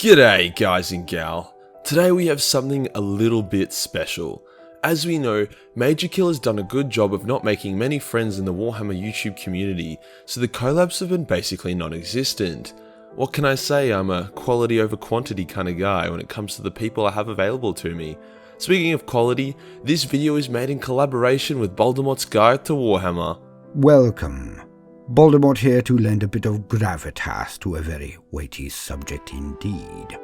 G'day guys and gal. Today we have something a little bit special. As we know, Major Kill has done a good job of not making many friends in the Warhammer YouTube community, so the collabs have been basically non-existent. What can I say, I'm a quality over quantity kind of guy when it comes to the people I have available to me. Speaking of quality, this video is made in collaboration with Voldemort's Guide to Warhammer. Welcome. Voldemort here to lend a bit of gravitas to a very weighty subject indeed.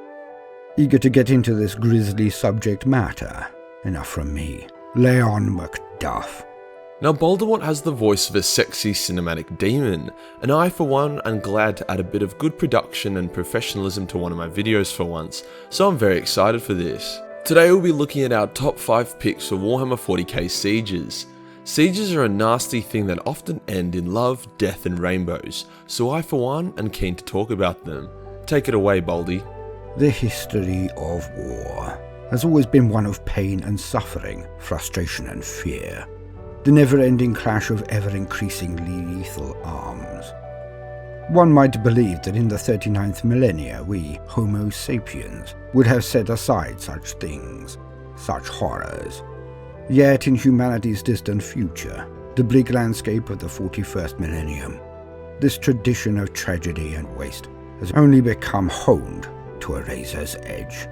Eager to get into this grisly subject matter, enough from me, Leon Macduff. Now Voldemort has the voice of a sexy cinematic demon, and I for one am glad to add a bit of good production and professionalism to one of my videos for once, so I'm very excited for this. Today we'll be looking at our top 5 picks for Warhammer 40k sieges. Sieges are a nasty thing that often end in love, death and rainbows, so I for one am keen to talk about them. Take it away, Baldy. The history of war has always been one of pain and suffering, frustration and fear. The never-ending clash of ever-increasingly lethal arms. One might believe that in the 39th millennia we, Homo sapiens, would have set aside such things, such horrors. Yet in humanity's distant future, the bleak landscape of the 41st millennium, this tradition of tragedy and waste has only become honed to a razor's edge.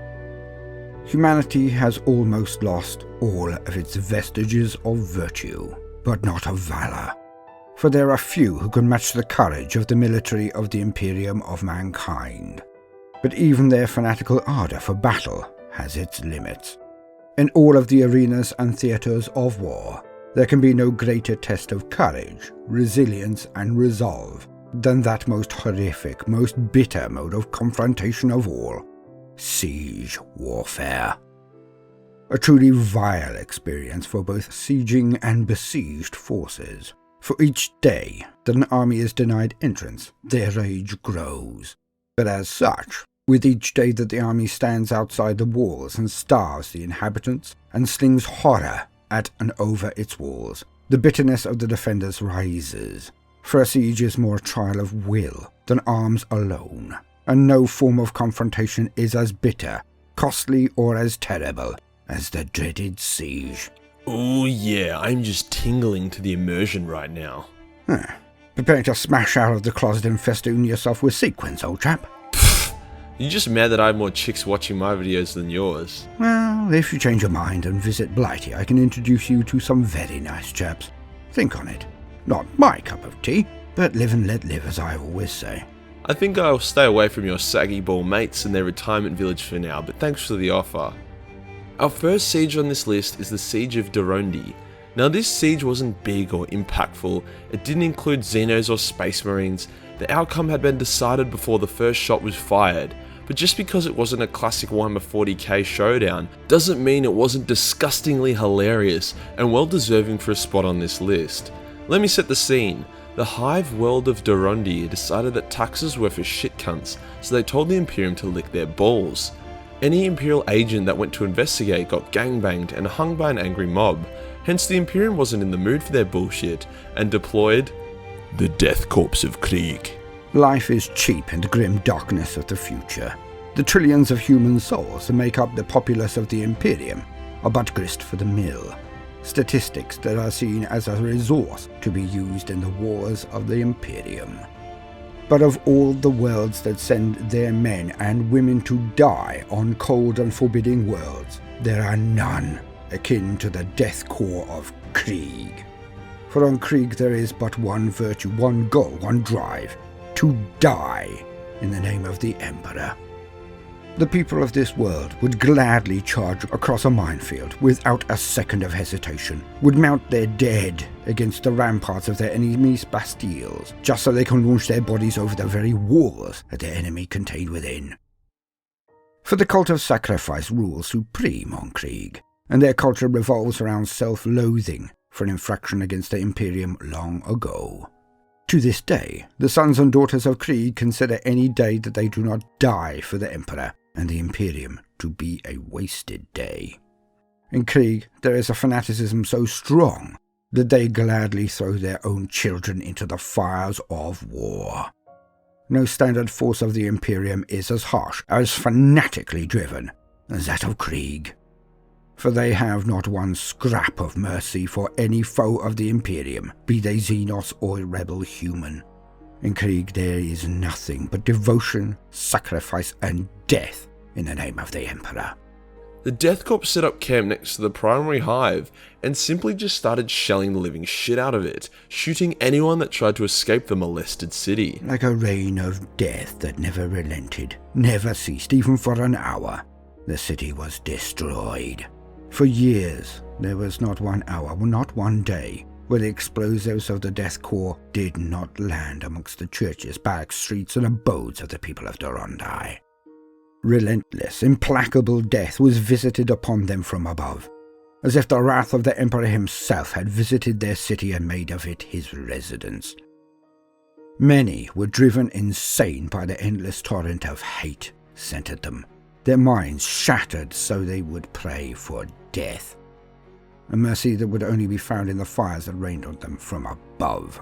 Humanity has almost lost all of its vestiges of virtue, but not of valor. For there are few who can match the courage of the military of the Imperium of mankind. But even their fanatical ardor for battle has its limits. In all of the arenas and theatres of war, there can be no greater test of courage, resilience, and resolve than that most horrific, most bitter mode of confrontation of all, siege warfare. A truly vile experience for both sieging and besieged forces. For each day that an army is denied entrance, their rage grows. But as such, with each day that the army stands outside the walls and starves the inhabitants and slings horror at and over its walls, the bitterness of the defenders rises. For a siege is more a trial of will than arms alone, and no form of confrontation is as bitter, costly, or as terrible as the dreaded siege. Oh yeah, I'm just tingling to the immersion right now. Preparing to smash out of the closet and festoon yourself with sequins, old chap? You're just mad that I have more chicks watching my videos than yours. Well, if you change your mind and visit Blighty, I can introduce you to some very nice chaps. Think on it. Not my cup of tea, but live and let live, as I always say. I think I'll stay away from your saggy ball mates and their retirement village for now, but thanks for the offer. Our first siege on this list is the Siege of Dorondi. Now this siege wasn't big or impactful, it didn't include Xenos or Space Marines, the outcome had been decided before the first shot was fired, but just because it wasn't a classic Warhammer 40k showdown doesn't mean it wasn't disgustingly hilarious and well deserving for a spot on this list. Let me set the scene. The hive world of Dorondi decided that taxes were for shit cunts, so they told the Imperium to lick their balls. Any Imperial agent that went to investigate got gangbanged and hung by an angry mob, hence the Imperium wasn't in the mood for their bullshit and deployed the Death Corps of Krieg. Life is cheap in the grim darkness of the future. The trillions of human souls that make up the populace of the Imperium are but grist for the mill. Statistics that are seen as a resource to be used in the wars of the Imperium. But of all the worlds that send their men and women to die on cold and forbidding worlds, there are none akin to the Death Corps of Krieg. For on Krieg there is but one virtue, one goal, one drive: to die in the name of the Emperor. The people of this world would gladly charge across a minefield without a second of hesitation, would mount their dead against the ramparts of their enemies' bastilles, just so they can launch their bodies over the very walls that their enemy contained within. For the cult of sacrifice rules supreme on Krieg, and their culture revolves around self-loathing for an infraction against the Imperium long ago. To this day, the sons and daughters of Krieg consider any day that they do not die for the Emperor and the Imperium to be a wasted day. In Krieg, there is a fanaticism so strong that they gladly throw their own children into the fires of war. No standard force of the Imperium is as harsh, as fanatically driven as that of Krieg. For they have not one scrap of mercy for any foe of the Imperium, be they Xenos or rebel human. In Krieg there is nothing but devotion, sacrifice, and death in the name of the Emperor. The Death Corps set up camp next to the primary hive and simply just started shelling the living shit out of it, shooting anyone that tried to escape the molested city. Like a rain of death that never relented, never ceased even for an hour, the city was destroyed. For years, there was not one hour, not one day, where the explosives of the Death Corps did not land amongst the churches, barracks, streets, and abodes of the people of Dorondi. Relentless, implacable death was visited upon them from above, as if the wrath of the Emperor himself had visited their city and made of it his residence. Many were driven insane by the endless torrent of hate sent at them, their minds shattered so they would pray for death, a mercy that would only be found in the fires that rained on them from above.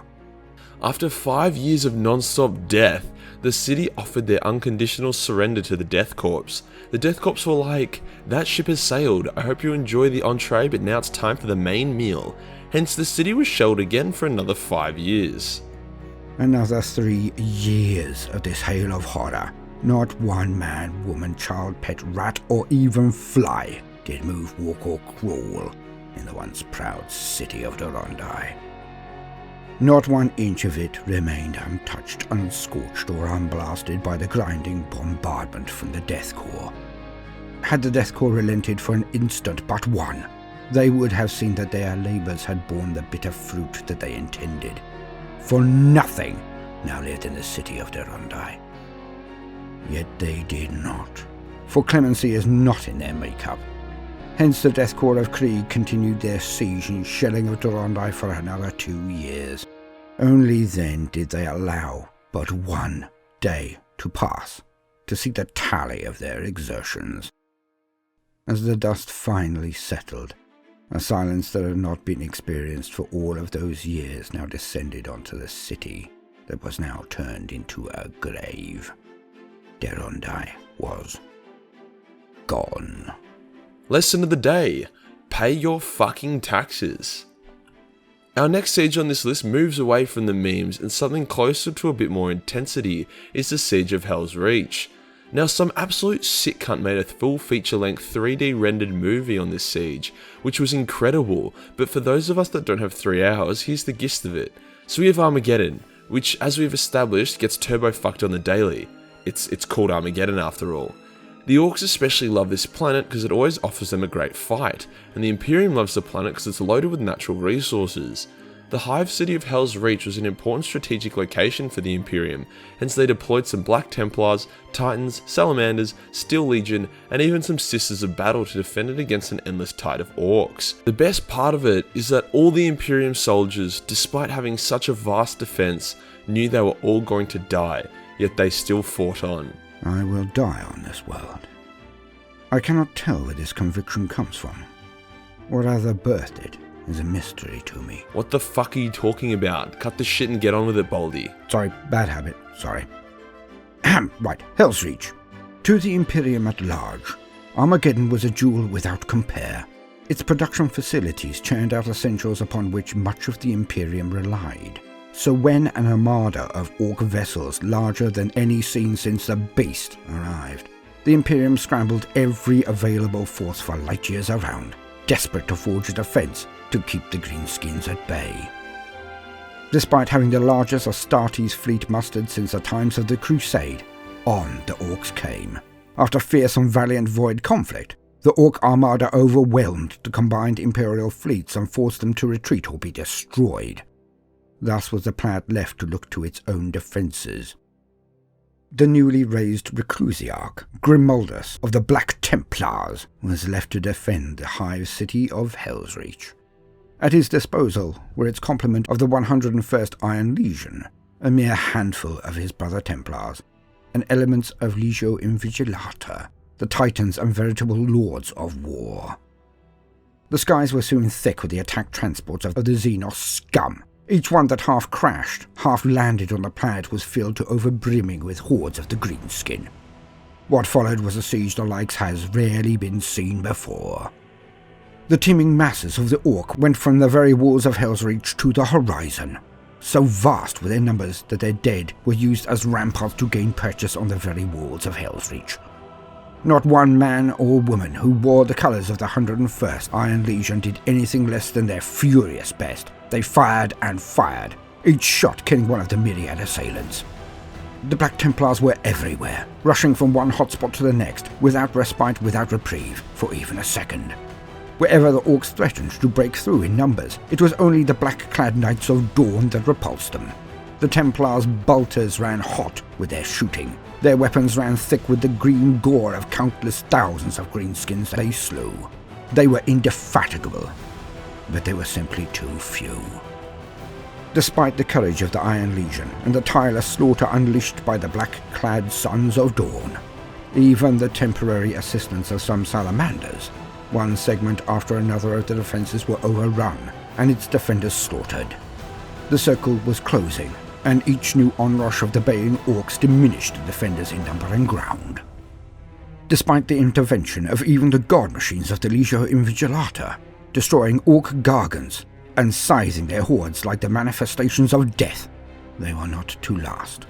After 5 years of non-stop death, the city offered their unconditional surrender to the Death Corps. The Death Corps were like, "That ship has sailed, I hope you enjoy the entree, but now it's time for the main meal." Hence the city was shelled again for another 5 years. Another 3 years of this hail of horror. Not one man, woman, child, pet, rat, or even fly did move, walk, or crawl in the once proud city of Dorondi. Not 1 inch of it remained untouched, unscorched, or unblasted by the grinding bombardment from the Death Corps. Had the Death Corps relented for an instant but one, they would have seen that their labours had borne the bitter fruit that they intended. For nothing now lived in the city of Dorondi. Yet they did not, for clemency is not in their makeup. Hence the Death Corps of Krieg continued their siege and shelling of Dorondi for another 2 years. Only then did they allow but 1 day to pass to see the tally of their exertions. As the dust finally settled, a silence that had not been experienced for all of those years now descended onto the city that was now turned into a grave. Dorondi was gone. Lesson of the day: pay your fucking taxes. Our next siege on this list moves away from the memes, and something closer to a bit more intensity is the Siege of Hell's Reach. Now, some absolute sick cunt made a full feature-length 3D rendered movie on this siege, which was incredible, but for those of us that don't have 3 hours, here's the gist of it. So we have Armageddon, which, as we've established, gets turbo fucked on the daily. It's called Armageddon after all. The Orcs especially love this planet because it always offers them a great fight, and the Imperium loves the planet because it's loaded with natural resources. The hive city of Hell's Reach was an important strategic location for the Imperium, hence they deployed some Black Templars, Titans, Salamanders, Steel Legion, and even some Sisters of Battle to defend it against an endless tide of Orcs. The best part of it is that all the Imperium soldiers, despite having such a vast defense, knew they were all going to die, yet they still fought on. I will die on this world. I cannot tell where this conviction comes from. What rather birthed it is a mystery to me. What the fuck are you talking about? Cut the shit and get on with it, Baldy. Sorry, bad habit, sorry. Right, Hell's Reach. To the Imperium at large, Armageddon was a jewel without compare. Its production facilities churned out essentials upon which much of the Imperium relied. So when an armada of Orc vessels larger than any seen since the Beast arrived, the Imperium scrambled every available force for light years around, desperate to forge a defense to keep the Greenskins at bay. Despite having the largest Astartes fleet mustered since the times of the Crusade, on the Orcs came. After fierce and valiant void conflict, the Orc armada overwhelmed the combined Imperial fleets and forced them to retreat or be destroyed. Thus was the planet left to look to its own defences. The newly raised Reclusiarch, Grimaldus of the Black Templars, was left to defend the hive city of Hell's Reach. At his disposal were its complement of the 101st Iron Legion, a mere handful of his brother Templars, and elements of Legio Invigilata, the Titans and veritable lords of war. The skies were soon thick with the attack transports of the Xenos scum, Each one that half crashed, half landed on the planet was filled to overbrimming with hordes of the greenskin. What followed was a siege the likes has rarely been seen before. The teeming masses of the Orc went from the very walls of Hell's Reach to the horizon. So vast were their numbers that their dead were used as ramparts to gain purchase on the very walls of Hell's Reach. Not one man or woman who wore the colours of the 101st Iron Legion did anything less than their furious best. They fired and fired, each shot killing one of the myriad assailants. The Black Templars were everywhere, rushing from one hotspot to the next, without respite, without reprieve, for even a second. Wherever the Orcs threatened to break through in numbers, it was only the black-clad Knights of Dawn that repulsed them. The Templars' bolters ran hot with their shooting. Their weapons ran thick with the green gore of countless thousands of greenskins they slew. They were indefatigable, but they were simply too few. Despite the courage of the Iron Legion and the tireless slaughter unleashed by the black-clad Sons of Dawn, even the temporary assistance of some salamanders, one segment after another of the defences were overrun and its defenders slaughtered. The circle was closing, and each new onrush of the baying Orcs diminished the defenders in number and ground. Despite the intervention of even the god machines of the Legio Invigilata, destroying Orc gargants and sizing their hordes like the manifestations of death, they were not to last.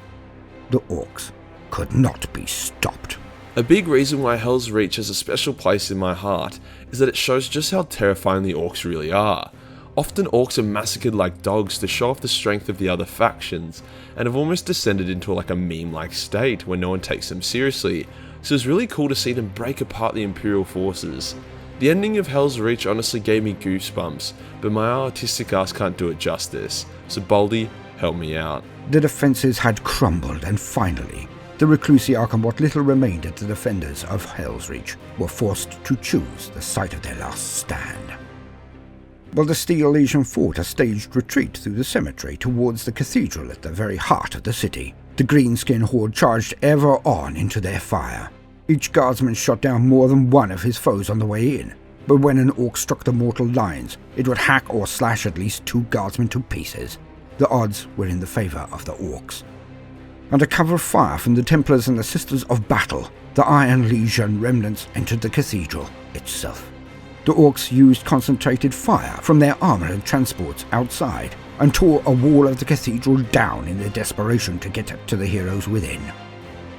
The Orcs could not be stopped. A big reason why Hell's Reach has a special place in my heart is that it shows just how terrifying the Orcs really are. Often Orcs are massacred like dogs to show off the strength of the other factions, and have almost descended into like a meme-like state where no one takes them seriously, so it's really cool to see them break apart the Imperial forces. The ending of Hell's Reach honestly gave me goosebumps, but my artistic ass can't do it justice, so Baldy, help me out. The defences had crumbled, and finally, the Reclusiarch and what little remained of the defenders of Hell's Reach were forced to choose the site of their last stand. While the Steel Legion fought a staged retreat through the cemetery towards the cathedral at the very heart of the city, the Greenskin horde charged ever on into their fire. Each guardsman shot down more than one of his foes on the way in, but when an Orc struck the mortal lines, it would hack or slash at least 2 guardsmen to pieces. The odds were in the favour of the Orcs. Under cover of fire from the Templars and the Sisters of Battle, the Iron Legion remnants entered the cathedral itself. The Orcs used concentrated fire from their armoured transports outside and tore a wall of the cathedral down in their desperation to get to the heroes within.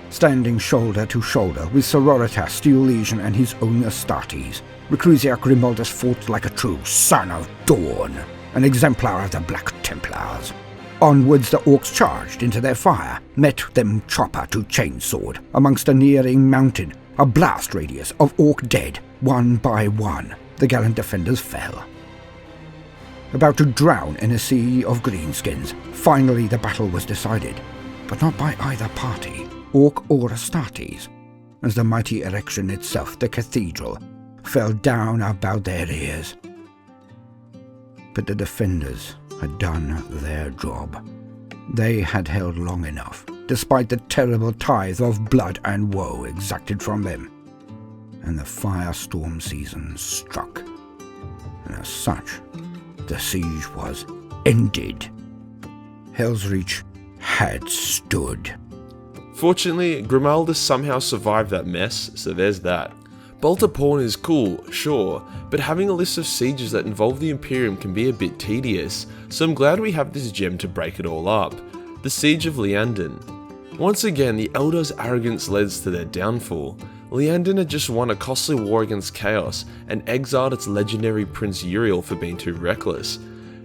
Standing shoulder to shoulder with Sororitas, Steel Legion and his own Astartes, Reclusiarch Grimaldus fought like a true Son of Dawn, an exemplar of the Black Templars. Onwards the Orcs charged into their fire, met them chopper to chainsword. Amongst a nearing mountain, a blast radius of Orc dead, one by one, the gallant defenders fell. About to drown in a sea of greenskins, finally the battle was decided, but not by either party, Orc or Astartes, as the mighty erection itself, the cathedral, fell down about their ears. But the defenders had done their job. They had held long enough, despite the terrible tithe of blood and woe exacted from them. And the firestorm season struck, and as such, the siege was ended. Hell's Reach had stood. Fortunately, Grimaldus somehow survived that mess, so there's that. Bolter Porn is cool, sure, but having a list of sieges that involve the Imperium can be a bit tedious, so I'm glad we have this gem to break it all up. The Siege of Liandon. Once again, the Eldars' arrogance led to their downfall. Liandon had just won a costly war against Chaos and exiled its legendary Prince Uriel for being too reckless.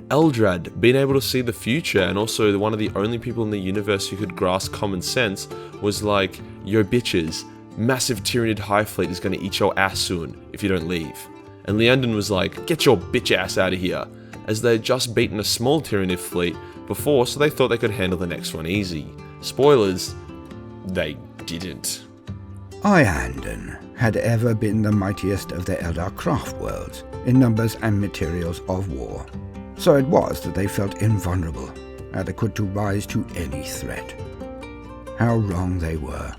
Eldrad, being able to see the future and also one of the only people in the universe who could grasp common sense, was like, yo bitches, massive Tyranid High Fleet is going to eat your ass soon if you don't leave. And Liandon was like, get your bitch ass out of here, as they had just beaten a small Tyranid fleet before, so they thought they could handle the next one easy. Spoilers, they didn't. Iandon had ever been the mightiest of the Eldar craft worlds in numbers and materials of war. So it was that they felt invulnerable, adequate to rise to any threat. How wrong they were.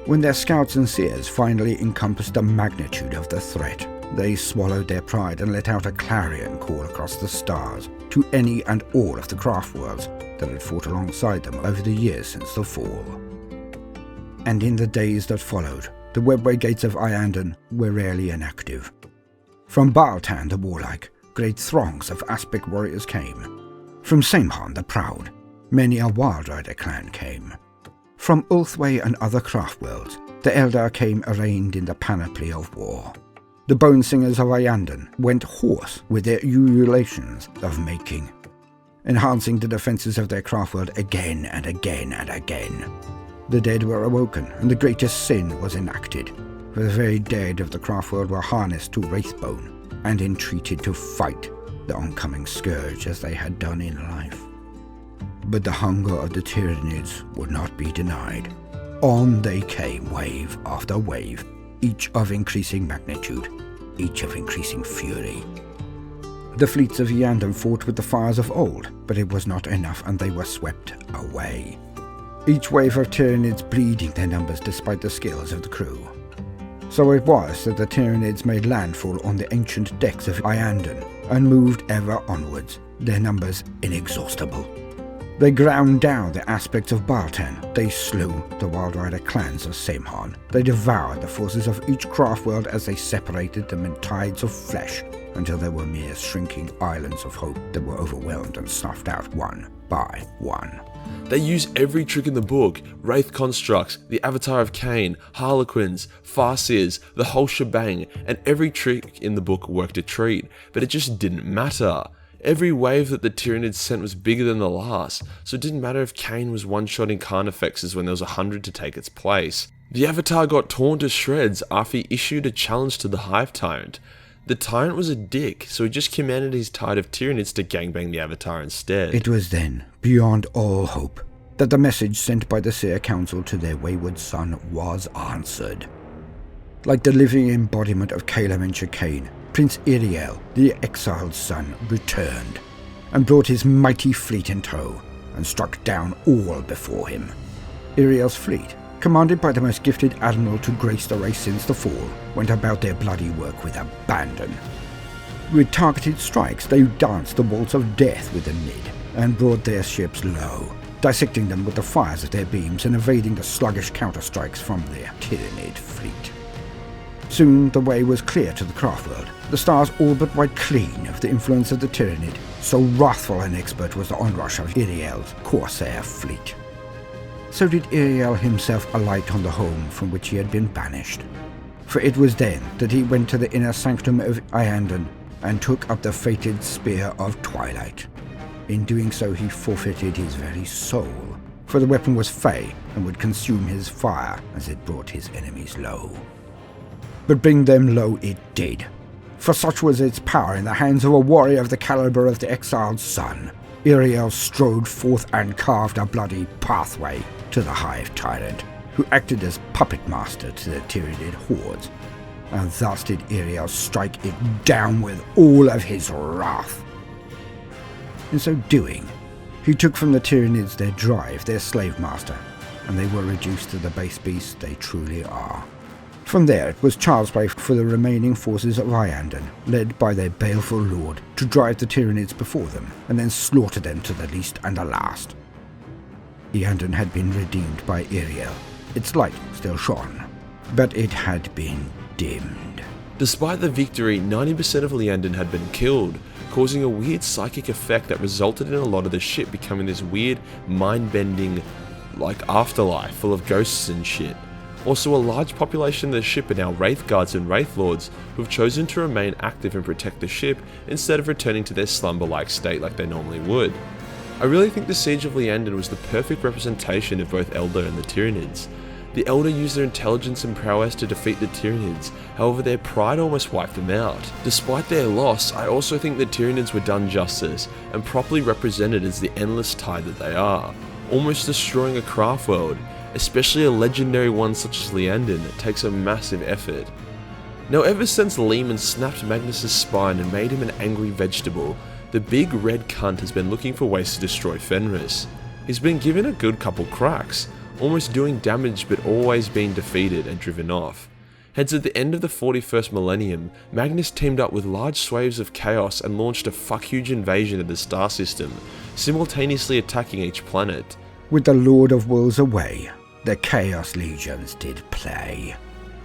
When their scouts and seers finally encompassed the magnitude of the threat, they swallowed their pride and let out a clarion call across the stars, to any and all of the craft worlds that had fought alongside them over the years since the fall. And in the days that followed, the webway gates of Iyanden were rarely inactive. From Baaltan the warlike, great throngs of Aspic warriors came. From Saimhan the proud, many a Wild Rider clan came. From Ulthwé and other craft worlds, the Eldar came arrayed in the panoply of war. The bone singers of Iyanden went hoarse with their ululations of making, enhancing the defences of their craft world again and again and again. The dead were awoken, and the greatest sin was enacted, for the very dead of the craft world were harnessed to Wraithbone and entreated to fight the oncoming scourge as they had done in life. But the hunger of the Tyranids would not be denied. On they came, wave after wave, each of increasing magnitude, each of increasing fury. The fleets of Iyanden fought with the fires of old, but it was not enough, and they were swept away. Each wave of Tyranids bleeding their numbers despite the skills of the crew. So it was that the Tyranids made landfall on the ancient decks of Iyanden and moved ever onwards, their numbers inexhaustible. They ground down the aspects of Baaltan, they slew the Wild Rider clans of Saimhan, they devoured the forces of each craft world as they separated them in tides of flesh until there were mere shrinking islands of hope that were overwhelmed and snuffed out one by one. They use every trick in the book: Wraith constructs, the Avatar of Cain, Harlequins, Farseers, the whole shebang, and every trick in the book worked a treat, but it just didn't matter. Every wave that the Tyranids sent was bigger than the last, so it didn't matter if Cain was one-shotting Carnifexes when there was 100 to take its place. The Avatar got torn to shreds after he issued a challenge to the Hive Tyrant. The Tyrant was a dick, so he just commanded his tide of Tyranids to gangbang the Avatar instead. It was then, beyond all hope, that the message sent by the Seer Council to their wayward son was answered. Like the living embodiment of Caleb and Chicane, Prince Iriel, the exiled son, returned, and brought his mighty fleet in tow, and struck down all before him. Iriel's fleet, commanded by the most gifted admiral to grace the race since the fall, went about their bloody work with abandon. With targeted strikes, they danced the waltz of death with the Nid, and brought their ships low, dissecting them with the fires of their beams and evading the sluggish counterstrikes from their Tyranid fleet. Soon the way was clear to the craft world, the stars all but wiped clean of the influence of the Tyranid, so wrathful and expert was the onrush of Iriel's Corsair fleet. So did Iriel himself alight on the home from which he had been banished. For it was then that he went to the inner sanctum of Iyanden and took up the fated Spear of Twilight. In doing so he forfeited his very soul, for the weapon was fey and would consume his fire as it brought his enemies low. But bring them low it did, for such was its power in the hands of a warrior of the caliber of the exiled son. Iriel strode forth and carved a bloody pathway to the Hive Tyrant, who acted as puppet master to the Tyranid hordes, and thus did Iriel strike it down with all of his wrath. In so doing, he took from the Tyranids their drive, their slave master, and they were reduced to the base beasts they truly are. From there it was child's play for the remaining forces of Iyanden, led by their baleful lord, to drive the Tyranids before them, and then slaughter them to the least and the last. Iyanden had been redeemed by Iriel. Its light still shone, but it had been dimmed. Despite the victory, 90% of Iyanden had been killed, causing a weird psychic effect that resulted in a lot of the ship becoming this weird, mind-bending, afterlife full of ghosts and shit. Also, a large population of the ship are now Wraith Guards and Wraith Lords who have chosen to remain active and protect the ship instead of returning to their slumber-like state like they normally would. I really think the Siege of Iyanden was the perfect representation of both Eldar and the Tyranids. The Eldar used their intelligence and prowess to defeat the Tyranids, however their pride almost wiped them out. Despite their loss, I also think the Tyranids were done justice and properly represented as the endless tide that they are, almost destroying a craft world. Especially a legendary one such as Iyanden, it takes a massive effort. Now ever since Lehman snapped Magnus' spine and made him an angry vegetable, the big red cunt has been looking for ways to destroy Fenris. He's been given a good couple cracks, almost doing damage but always being defeated and driven off. Hence, at the end of the 41st millennium, Magnus teamed up with large swathes of chaos and launched a fuck-huge invasion of the star system, simultaneously attacking each planet. With the Lord of Worlds away, the Chaos Legions did play.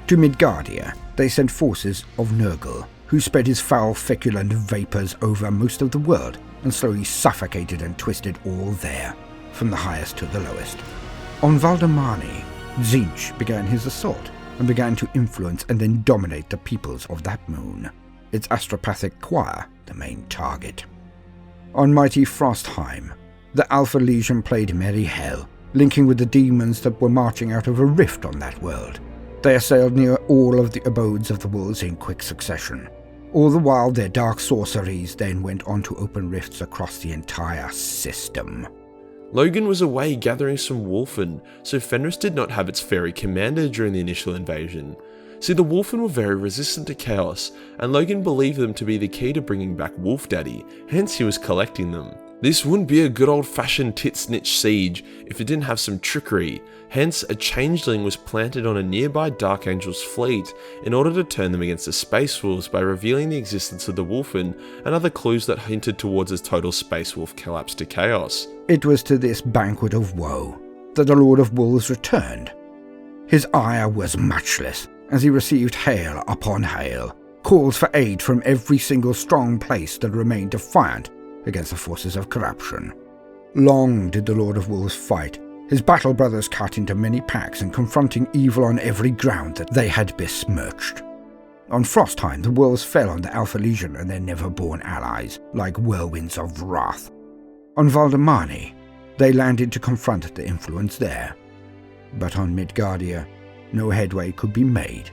To Midgardia, they sent forces of Nurgle, who spread his foul feculent vapours over most of the world and slowly suffocated and twisted all there, from the highest to the lowest. On Valdemani, Tzeentch began his assault, and began to influence and then dominate the peoples of that moon, its astropathic choir the main target. On mighty Frostheim, the Alpha Legion played merry hell, linking with the demons that were marching out of a rift on that world. They assailed near all of the abodes of the worlds in quick succession. All the while their dark sorceries then went on to open rifts across the entire system. Logan was away gathering some Wolfen, so Fenris did not have its fairy commander during the initial invasion. See, the Wolfen were very resistant to chaos, and Logan believed them to be the key to bringing back Wolf Daddy, hence he was collecting them. This wouldn't be a good old-fashioned tit-snitch siege if it didn't have some trickery, hence a changeling was planted on a nearby Dark Angel's fleet in order to turn them against the Space Wolves by revealing the existence of the Wolfen and other clues that hinted towards a total Space Wolf collapse to chaos. It was to this banquet of woe that the Lord of Wolves returned. His ire was matchless as he received hail upon hail, calls for aid from every single strong place that remained defiant against the forces of corruption. Long did the Lord of Wolves fight, his battle brothers cut into many packs and confronting evil on every ground that they had besmirched. On Frostheim, the worlds fell on the Alpha Legion and their never-born allies, like whirlwinds of wrath. On Valdemani, they landed to confront the influence there. But on Midgardia, no headway could be made,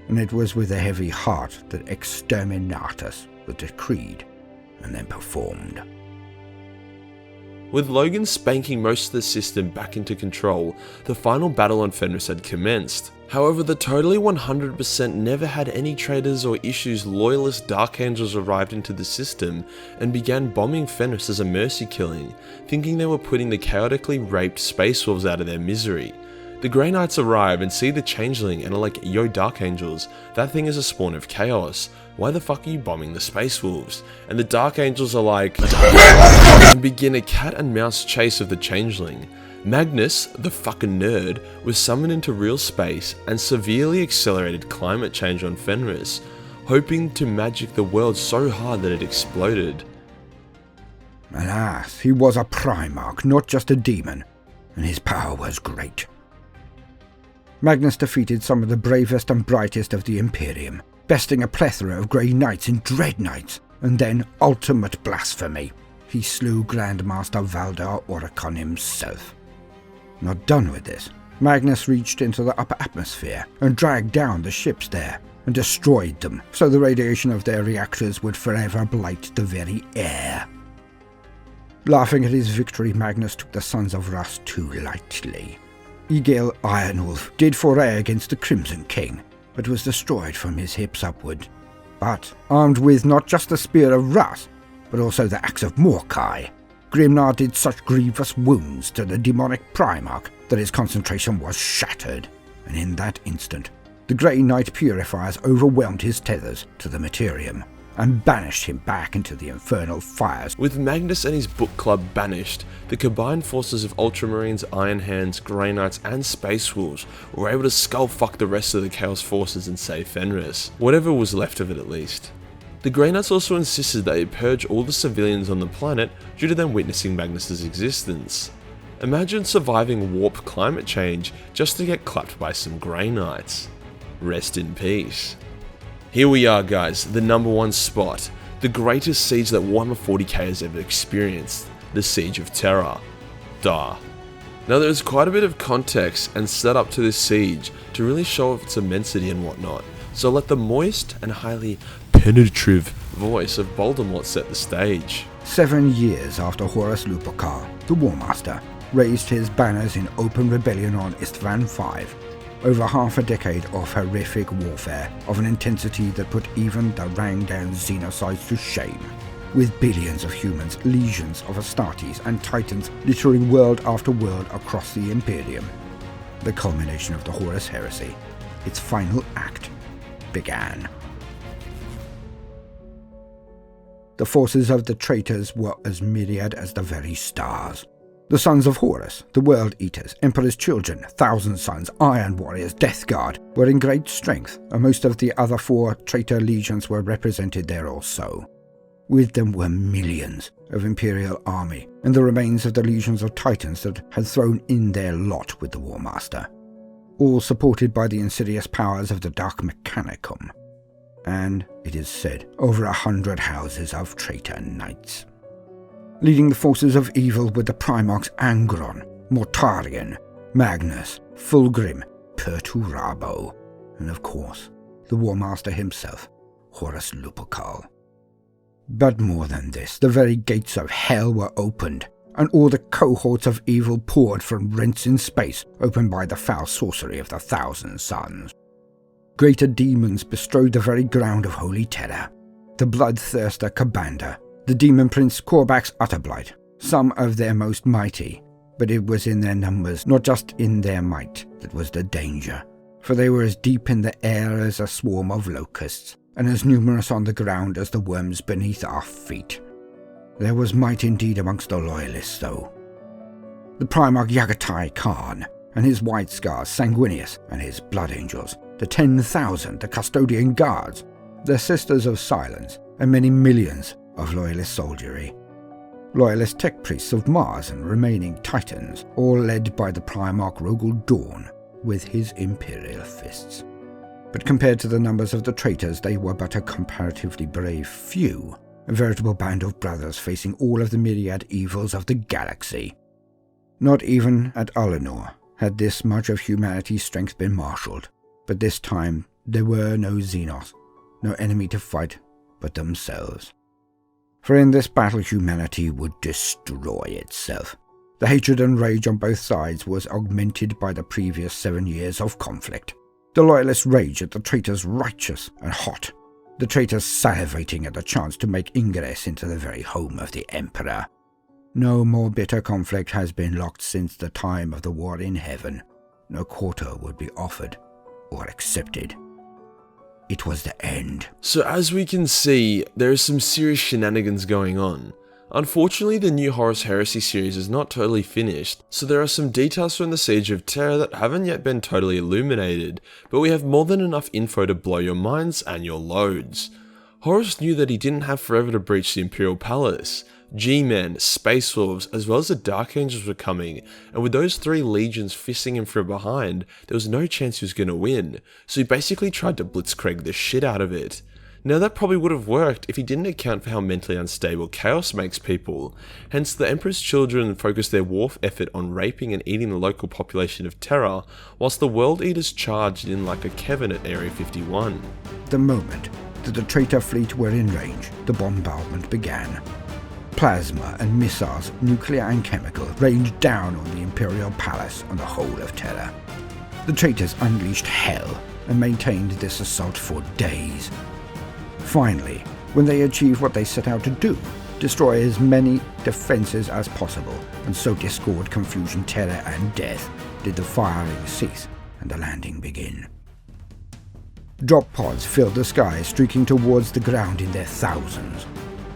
and it was with a heavy heart that Exterminatus was decreed and then performed. With Logan spanking most of the system back into control, the final battle on Fenris had commenced. However, the totally 100% never had any traitors or issues loyalist Dark Angels arrived into the system and began bombing Fenris as a mercy killing, thinking they were putting the chaotically raped Space Wolves out of their misery. The Grey Knights arrive and see the Changeling and are like, "Yo Dark Angels, that thing is a spawn of chaos. Why the fuck are you bombing the Space Wolves?" And the Dark Angels are like, and begin a cat and mouse chase of the Changeling. Magnus, the fucking nerd, was summoned into real space and severely accelerated climate change on Fenris, hoping to magic the world so hard that it exploded. Alas, he was a Primarch, not just a demon, and his power was great. Magnus defeated some of the bravest and brightest of the Imperium, besting a plethora of Grey Knights and Dread Knights, and then, ultimate blasphemy, he slew Grandmaster Valdar Oricon himself. Not done with this, Magnus reached into the upper atmosphere and dragged down the ships there and destroyed them, so the radiation of their reactors would forever blight the very air. Laughing at his victory, Magnus took the Sons of Rust too lightly. Egil Ironwolf did foray against the Crimson King, but was destroyed from his hips upward. But, armed with not just the Spear of Rust, but also the Axe of Morkai, Grimnar did such grievous wounds to the demonic Primarch that his concentration was shattered, and in that instant, the Grey Knight Purifiers overwhelmed his tethers to the Materium, and banished him back into the infernal fires. With Magnus and his book club banished, the combined forces of Ultramarines, Iron Hands, Grey Knights and Space Wolves were able to skull-fuck the rest of the Chaos forces and save Fenris, whatever was left of it at least. The Grey Knights also insisted that they purge all the civilians on the planet due to them witnessing Magnus's existence. Imagine surviving warp climate change just to get clapped by some Grey Knights. Rest in peace. Here we are guys, the number one spot, the greatest siege that Warhammer 40k has ever experienced, the Siege of Terra. Duh. Now there is quite a bit of context and setup to this siege to really show off its immensity and whatnot, so let the moist and highly penetrative voice of Voldemort set the stage. 7 years after Horus Lupercal, the War Master, raised his banners in open rebellion on Istvan V, over half a decade of horrific warfare of an intensity that put even the rang-down Xenocides to shame, with billions of humans, legions of Astartes and Titans littering world after world across the Imperium. The culmination of the Horus Heresy, its final act, began. The forces of the traitors were as myriad as the very stars. The sons of Horus, the World Eaters, Emperor's Children, Thousand Sons, Iron Warriors, Death Guard, were in great strength, and most of the other 4 traitor legions were represented there also. With them were millions of Imperial army, and the remains of the legions of Titans that had thrown in their lot with the War Master, all supported by the insidious powers of the Dark Mechanicum, and, it is said, over 100 houses of traitor knights. Leading the forces of evil were the Primarchs Angron, Mortarion, Magnus, Fulgrim, Perturabo, and of course, the War Master himself, Horus Lupercal. But more than this, the very gates of hell were opened, and all the cohorts of evil poured from rents in space opened by the foul sorcery of the Thousand Sons. Greater demons bestrode the very ground of holy terror. The bloodthirster Kabanda, the demon prince Korvax Utterblight, some of their most mighty, but it was in their numbers, not just in their might, that was the danger, for they were as deep in the air as a swarm of locusts, and as numerous on the ground as the worms beneath our feet. There was might indeed amongst the loyalists, though. The Primarch Yagatai Khan, and his White Scars Sanguinius, and his Blood Angels, the 10,000, the Custodian Guards, the Sisters of Silence, and many millions of loyalist soldiery. Loyalist tech priests of Mars and remaining Titans, all led by the Primarch Rogel Dawn with his Imperial fists. But compared to the numbers of the traitors, they were but a comparatively brave few, a veritable band of brothers facing all of the myriad evils of the galaxy. Not even at Alinor had this much of humanity's strength been marshalled, but this time there were no Xenos, no enemy to fight but themselves. For in this battle humanity would destroy itself. The hatred and rage on both sides was augmented by the previous 7 years of conflict. The loyalists rage at the traitors righteous and hot, the traitors salivating at the chance to make ingress into the very home of the Emperor. No more bitter conflict has been locked since the time of the war in heaven. No quarter would be offered or accepted. It was the end. So as we can see, there is some serious shenanigans going on. Unfortunately, the new Horus Heresy series is not totally finished, so there are some details from the Siege of Terra that haven't yet been totally illuminated, but we have more than enough info to blow your minds and your loads. Horus knew that he didn't have forever to breach the Imperial Palace. G-Men, Space Wolves, as well as the Dark Angels were coming, and with those 3 legions fisting him from behind, there was no chance he was going to win, so he basically tried to blitzkrieg the shit out of it. Now that probably would have worked if he didn't account for how mentally unstable chaos makes people, hence the Emperor's Children focused their war effort on raping and eating the local population of Terra, whilst the World Eaters charged in like a Kevin at Area 51. The moment that the traitor fleet were in range, the bombardment began. Plasma and missiles, nuclear and chemical, rained down on the Imperial Palace and the whole of Terra. The traitors unleashed hell and maintained this assault for days. Finally, when they achieved what they set out to do, destroy as many defenses as possible, and so discord, confusion, terror and death, did the firing cease and the landing begin. Drop pods filled the sky, streaking towards the ground in their thousands.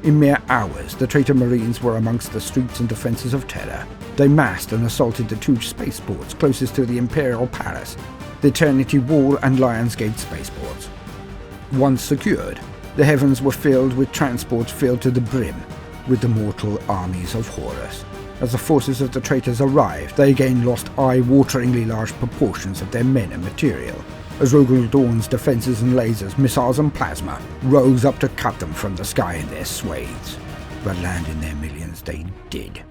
In mere hours, the traitor Marines were amongst the streets and defences of Terra. They massed and assaulted the 2 spaceports closest to the Imperial Palace, the Eternity Wall and Lion's Gate spaceports. Once secured, the heavens were filled with transports filled to the brim with the mortal armies of Horus. As the forces of the traitors arrived, they again lost eye-wateringly large proportions of their men and material, as Rogel Dawn's defences and lasers, missiles and plasma rose up to cut them from the sky in their swathes. But land in their millions they did.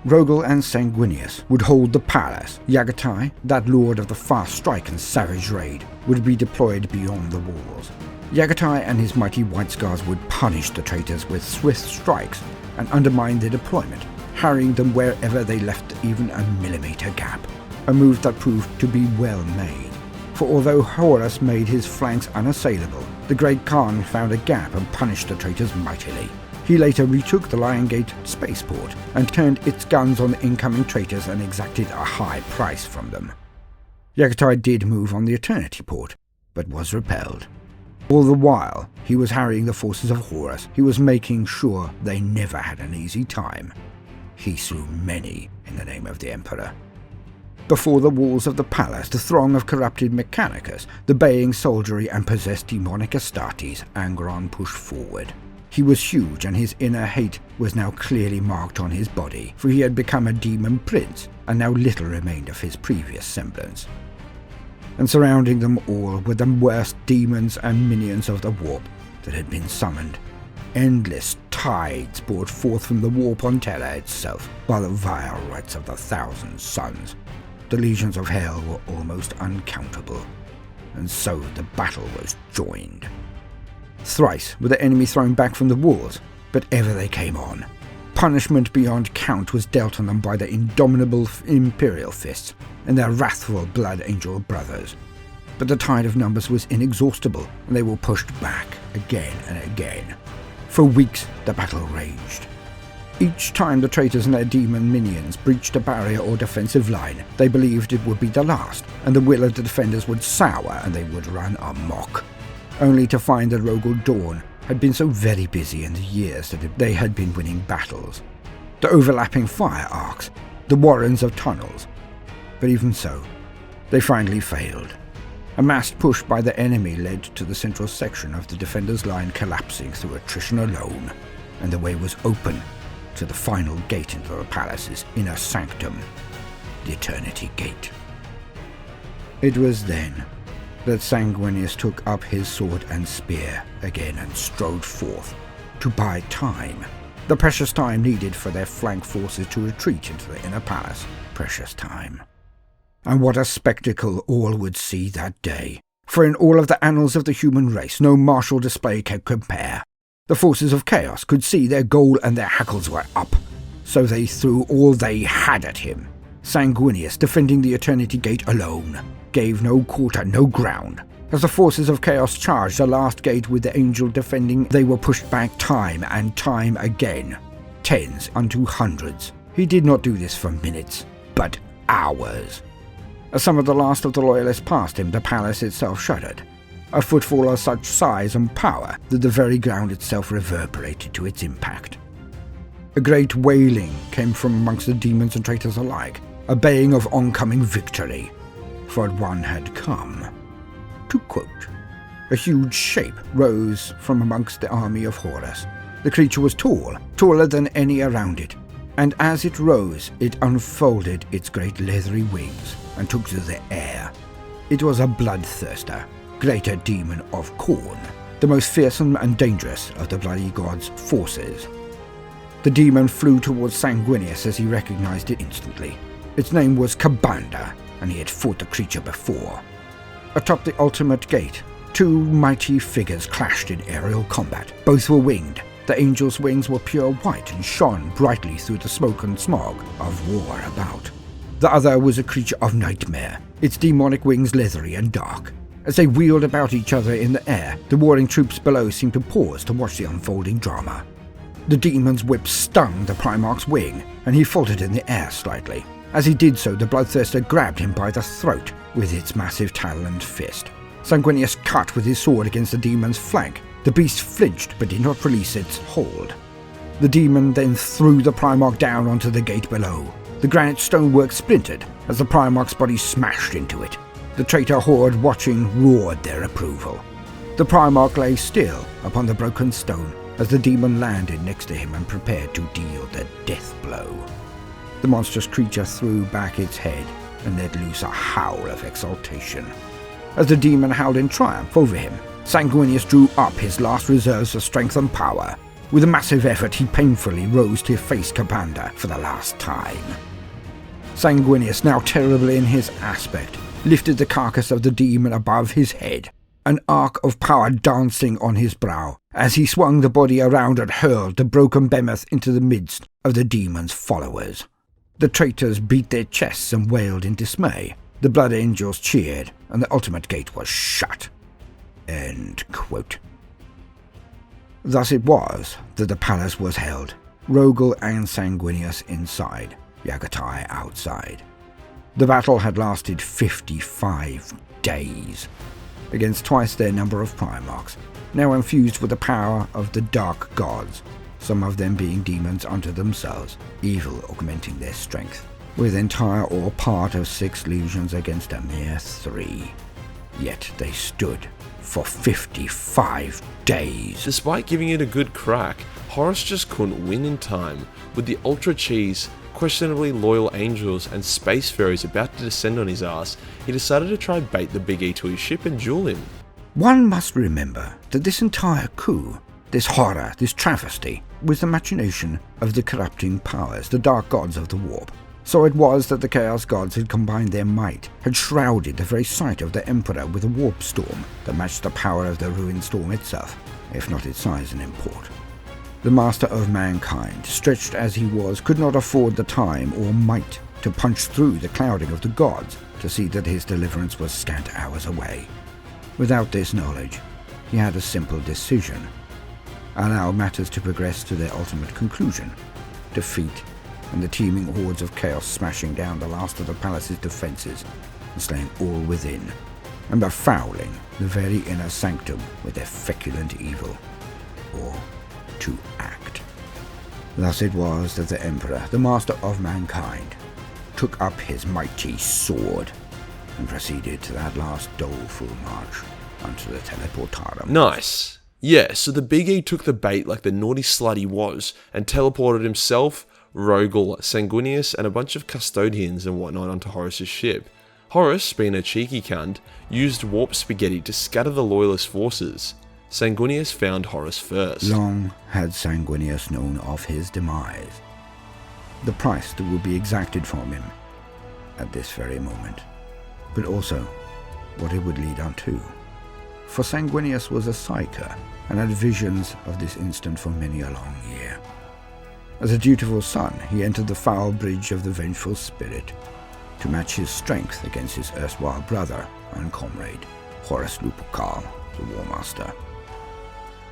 Rogel and Sanguinius would hold the palace. Yagatai, that lord of the fast strike and savage raid, would be deployed beyond the walls. Yagatai and his mighty White Scars would punish the traitors with swift strikes and undermine their deployment, harrying them wherever they left even a millimeter gap, a move that proved to be well made. For although Horus made his flanks unassailable, the Great Khan found a gap and punished the traitors mightily. He later retook the Lion Gate spaceport and turned its guns on the incoming traitors and exacted a high price from them. Yagatai did move on the Eternity Port, but was repelled. All the while, he was harrying the forces of Horus. He was making sure they never had an easy time. He slew many in the name of the Emperor. Before the walls of the palace, the throng of corrupted Mechanicus, the baying soldiery and possessed demonic Astartes, Angron pushed forward. He was huge, and his inner hate was now clearly marked on his body, for he had become a demon prince, and now little remained of his previous semblance. And surrounding them all were the worst demons and minions of the warp that had been summoned. Endless tides poured forth from the warp on Terra itself, by the vile rites of the Thousand Suns. The legions of hell were almost uncountable, and so the battle was joined. Thrice were the enemy thrown back from the walls, but ever they came on. Punishment beyond count was dealt on them by the indomitable Imperial Fists and their wrathful Blood Angel brothers. But the tide of numbers was inexhaustible, and they were pushed back again and again. For weeks the battle raged. Each time the traitors and their demon minions breached a barrier or defensive line, they believed it would be the last, and the will of the defenders would sour and they would run amok. Only to find that Rogel Dawn had been so very busy in the years that they had been winning battles. The overlapping fire arcs, the warrens of tunnels. But even so, they finally failed. A massed push by the enemy led to the central section of the defenders' line collapsing through attrition alone, and the way was open to the final gate into the palace's inner sanctum, the Eternity Gate. It was then that Sanguinius took up his sword and spear again and strode forth to buy time, the precious time needed for their flank forces to retreat into the inner palace. Precious time. And what a spectacle all would see that day, for in all of the annals of the human race no martial display could compare. The forces of chaos could see their goal and their hackles were up, so they threw all they had at him. Sanguinius, defending the Eternity Gate alone, gave no quarter, no ground. As the forces of chaos charged the last gate with the angel defending, they were pushed back time and time again, tens unto hundreds. He did not do this for minutes, but hours. As some of the last of the loyalists passed him, the palace itself shuddered, a footfall of such size and power that the very ground itself reverberated to its impact. A great wailing came from amongst the demons and traitors alike, a baying of oncoming victory, for one had come. To quote, a huge shape rose from amongst the army of Horus. The creature was tall, taller than any around it, and as it rose, it unfolded its great leathery wings and took to the air. It was a bloodthirster, greater demon of Khorne, the most fearsome and dangerous of the bloody god's forces. The demon flew towards Sanguinius as he recognized it instantly. Its name was Ka'Bandha, and he had fought the creature before. Atop the ultimate gate, two mighty figures clashed in aerial combat. Both were winged. The angel's wings were pure white and shone brightly through the smoke and smog of war about. The other was a creature of nightmare, its demonic wings leathery and dark. As they wheeled about each other in the air, the warring troops below seemed to pause to watch the unfolding drama. The demon's whip stung the Primarch's wing, and he faltered in the air slightly. As he did so, the bloodthirster grabbed him by the throat with its massive taloned fist. Sanguinius cut with his sword against the demon's flank. The beast flinched but did not release its hold. The demon then threw the Primarch down onto the gate below. The granite stonework splintered as the Primarch's body smashed into it. The traitor horde watching roared their approval. The Primarch lay still upon the broken stone as the demon landed next to him and prepared to deal the death blow. The monstrous creature threw back its head and let loose a howl of exultation. As the demon howled in triumph over him, Sanguinius drew up his last reserves of strength and power. With a massive effort, he painfully rose to face Ka'Bandha for the last time. Sanguinius, now terrible in his aspect, lifted the carcass of the demon above his head, an arc of power dancing on his brow, as he swung the body around and hurled the broken behemoth into the midst of the demon's followers. The traitors beat their chests and wailed in dismay. The Blood Angels cheered, and the ultimate gate was shut. End quote. Thus it was that the palace was held, Rogel and Sanguinius inside, Yagatai outside. The battle had lasted 55 days. against twice their number of Primarchs, now infused with the power of the Dark Gods, some of them being demons unto themselves, evil augmenting their strength, with entire or part of 6 legions against a mere 3. Yet they stood for 55 days. Despite giving it a good crack, Horus just couldn't win in time. With the Ultra Cheese, questionably loyal angels, and spacefarers about to descend on his ass, he decided to try bait the Big E to his ship and duel him. One must remember that this entire coup, this horror, this travesty, was the machination of the corrupting powers, the dark gods of the warp. So it was that the Chaos Gods had combined their might, had shrouded the very sight of the Emperor with a warp storm that matched the power of the ruined storm itself, if not its size and import. The Master of Mankind, stretched as he was, could not afford the time or might to punch through the clouding of the gods to see that his deliverance was scant hours away. Without this knowledge, he had a simple decision: allow matters to progress to their ultimate conclusion, defeat, and the teeming hordes of chaos smashing down the last of the palace's defences and slaying all within, and befouling the very inner sanctum with their feculent evil, or to act. Thus it was that the Emperor, the Master of Mankind, took up his mighty sword and proceeded to that last doleful march unto the Teleportarum. Nice. Yeah, so the Big E took the bait like the naughty slut he was and teleported himself, Rogel, Sanguinius, and a bunch of custodians and whatnot onto Horus's ship. Horus, being a cheeky cunt, used warp spaghetti to scatter the loyalist forces. Sanguinius found Horus first. Long had Sanguinius known of his demise, the price that would be exacted from him at this very moment, but also what it would lead on to. For Sanguinius was a psyker and had visions of this instant for many a long year. As a dutiful son, he entered the foul bridge of the vengeful spirit to match his strength against his erstwhile brother and comrade, Horus Lupercal, the War Master.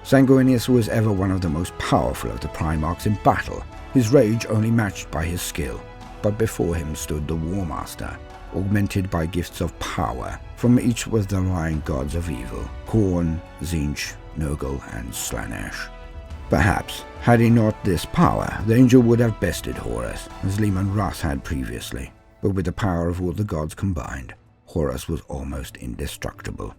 Sanguinius was ever one of the most powerful of the Primarchs in battle, his rage only matched by his skill, but before him stood the War Master, augmented by gifts of power from each of the lying gods of evil, Khorne, Tzeentch, Nurgle, and Slaanesh. Perhaps, had he not this power, the angel would have bested Horus, as Leman Russ had previously, but with the power of all the gods combined, Horus was almost indestructible.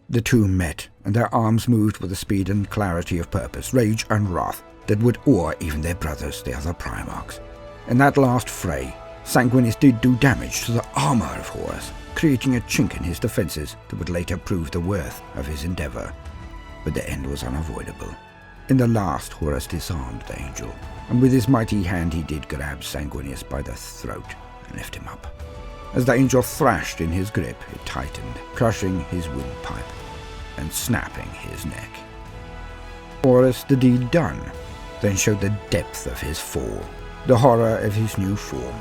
The two met, and their arms moved with a speed and clarity of purpose, rage and wrath that would awe even their brothers, the other Primarchs. In that last fray, Sanguinius did do damage to the armor of Horus, creating a chink in his defenses that would later prove the worth of his endeavor. But the end was unavoidable. In the last, Horus disarmed the angel, and with his mighty hand he did grab Sanguinius by the throat and lift him up. As the angel thrashed in his grip, it tightened, crushing his windpipe and snapping his neck. Horus, the deed done, then showed the depth of his fall, the horror of his new form,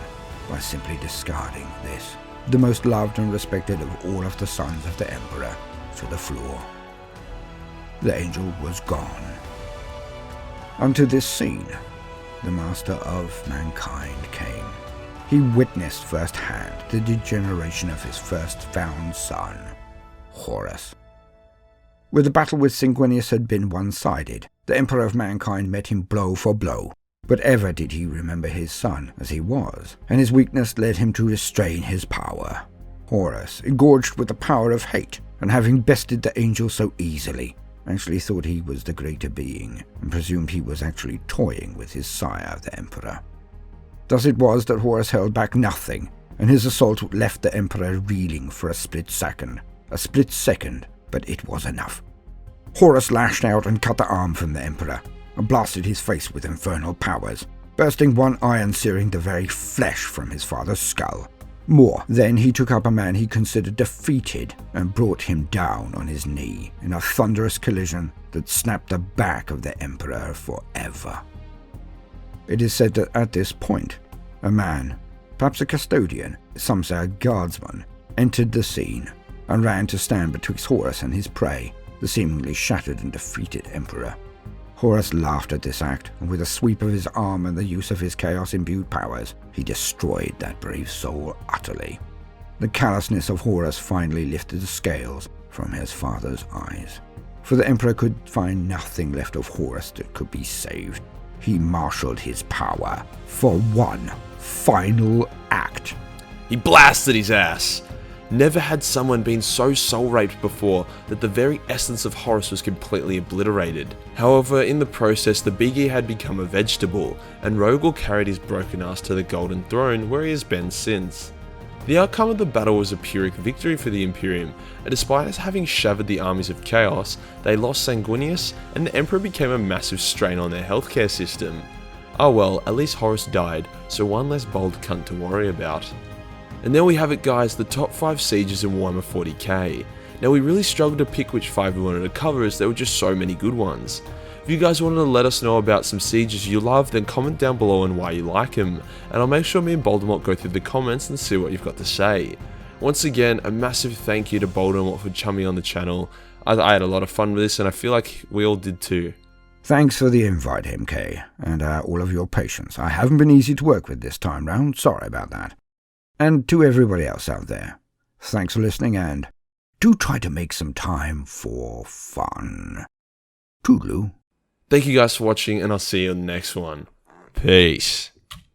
by simply discarding this, the most loved and respected of all of the sons of the Emperor, to the floor. The angel was gone. Unto this scene, the Master of Mankind came. He witnessed firsthand the degeneration of his first found son, Horus. Where the battle with Sanguinius had been one-sided, the Emperor of Mankind met him blow for blow, but ever did he remember his son as he was, and his weakness led him to restrain his power. Horus, engorged with the power of hate, and having bested the angel so easily, actually thought he was the greater being, and presumed he was actually toying with his sire, the Emperor. Thus it was that Horus held back nothing, and his assault left the Emperor reeling for a split second, but it was enough. Horus lashed out and cut the arm from the Emperor, and blasted his face with infernal powers, bursting one eye and searing the very flesh from his father's skull. More, then he took up a man he considered defeated and brought him down on his knee in a thunderous collision that snapped the back of the Emperor forever. It is said that at this point, a man, perhaps a custodian, some say a guardsman, entered the scene and ran to stand betwixt Horus and his prey, the seemingly shattered and defeated Emperor. Horus laughed at this act, and with a sweep of his arm and the use of his chaos-imbued powers, he destroyed that brave soul utterly. The callousness of Horus finally lifted the scales from his father's eyes. For the Emperor could find nothing left of Horus that could be saved. He marshaled his power for one final act. He blasted his ass. Never had someone been so soul-raped before that the very essence of Horus was completely obliterated. However, in the process, the Biggie had become a vegetable, and Rogel carried his broken ass to the Golden Throne, where he has been since. The outcome of the battle was a Pyrrhic victory for the Imperium, and despite us having shattered the armies of Chaos, they lost Sanguinius, and the Emperor became a massive strain on their healthcare system. Oh well, at least Horus died, so one less bold cunt to worry about. And there we have it guys, the top 5 sieges in Warhammer 40k. Now we really struggled to pick which 5 we wanted to cover as there were just so many good ones. If you guys wanted to let us know about some sieges you love, then comment down below on why you like them, and I'll make sure me and Voldemort go through the comments and see what you've got to say. Once again, a massive thank you to Voldemort for chumming on the channel. I had a lot of fun with this and I feel like we all did too. Thanks for the invite, MK, and all of your patience. I haven't been easy to work with this time round, sorry about that. And to everybody else out there, thanks for listening, and do try to make some time for fun. Toodaloo. Thank you guys for watching, and I'll see you in the next one. Peace.